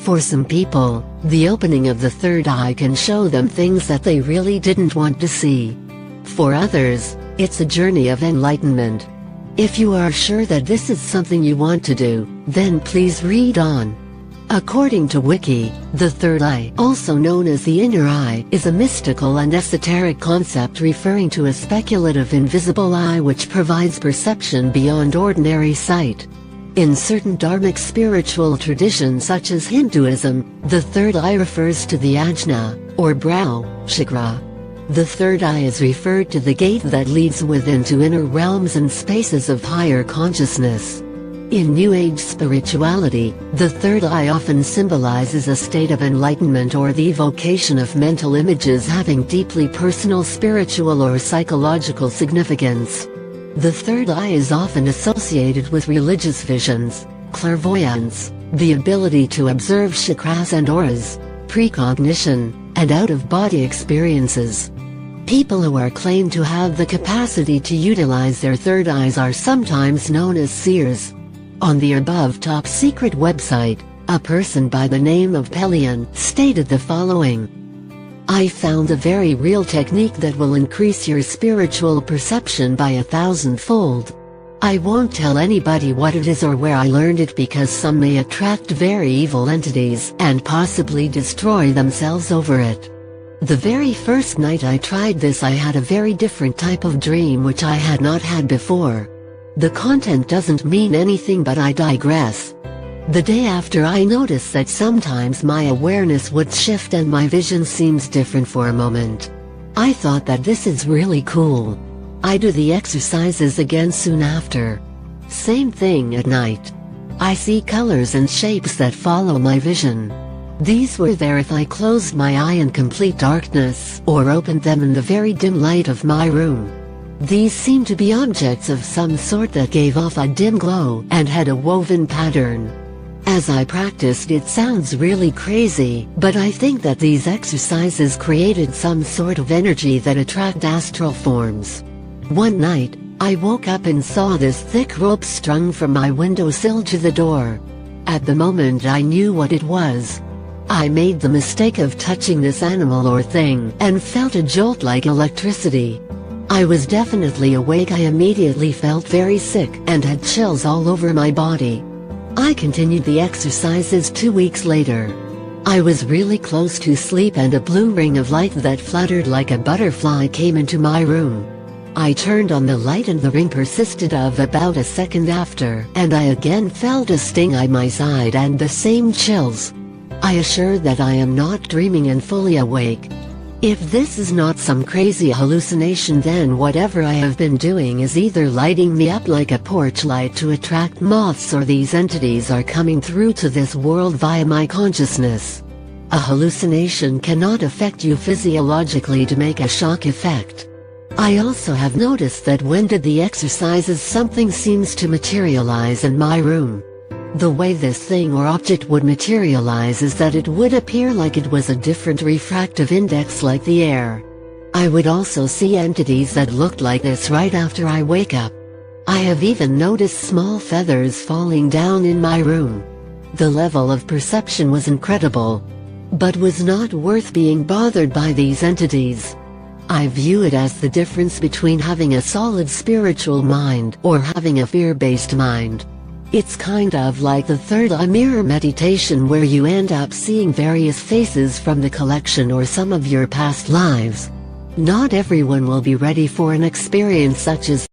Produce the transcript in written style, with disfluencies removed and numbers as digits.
For some people, the opening of the third eye can show them things that they really didn't want to see. For others, it's a journey of enlightenment. If you are sure that this is something you want to do, then please read on. According to Wiki, the third eye, also known as the inner eye, is a mystical and esoteric concept referring to a speculative invisible eye which provides perception beyond ordinary sight. In certain dharmic spiritual traditions such as Hinduism, the third eye refers to the ajna, or brow, chakra. The third eye is referred to the gate that leads within to inner realms and spaces of higher consciousness. In New Age spirituality, the third eye often symbolizes a state of enlightenment or the evocation of mental images having deeply personal spiritual or psychological significance. The third eye is often associated with religious visions, clairvoyance, the ability to observe chakras and auras, precognition, and out-of-body experiences. People who are claimed to have the capacity to utilize their third eyes are sometimes known as seers. On the above top secret website, a person by the name of Pelion stated the following: "I found a very real technique that will increase your spiritual perception by 1,000-fold. I won't tell anybody what it is or where I learned it because some may attract very evil entities and possibly destroy themselves over it. The very first night I tried this I had a very different type of dream which I had not had before. The content doesn't mean anything but I digress. The day after I noticed that sometimes my awareness would shift and my vision seems different for a moment. I thought that this is really cool. I do the exercises again soon after. Same thing at night. I see colors and shapes that follow my vision. These were there if I closed my eye in complete darkness or opened them in the very dim light of my room. These seemed to be objects of some sort that gave off a dim glow and had a woven pattern. As I practiced it sounds really crazy, but I think that these exercises created some sort of energy that attract astral forms. One night, I woke up and saw this thick rope strung from my windowsill to the door. At the moment I knew what it was. I made the mistake of touching this animal or thing and felt a jolt like electricity. I was definitely awake. I immediately felt very sick and had chills all over my body. I continued the exercises 2 weeks later. I was really close to sleep and a blue ring of light that fluttered like a butterfly came into my room. I turned on the light and the ring persisted of about a second after, and I again felt a sting on my side and the same chills. I assured that I am not dreaming and fully awake. If this is not some crazy hallucination, then whatever I have been doing is either lighting me up like a porch light to attract moths or these entities are coming through to this world via my consciousness. A hallucination cannot affect you physiologically to make a shock effect. I also have noticed that when did the exercises something seems to materialize in my room. The way this thing or object would materialize is that it would appear like it was a different refractive index like the air. I would also see entities that looked like this right after I wake up. I have even noticed small feathers falling down in my room. The level of perception was incredible, but was not worth being bothered by these entities. I view it as the difference between having a solid spiritual mind or having a fear-based mind. It's kind of like the third eye mirror meditation where you end up seeing various faces from the collection or some of your past lives. Not everyone will be ready for an experience such as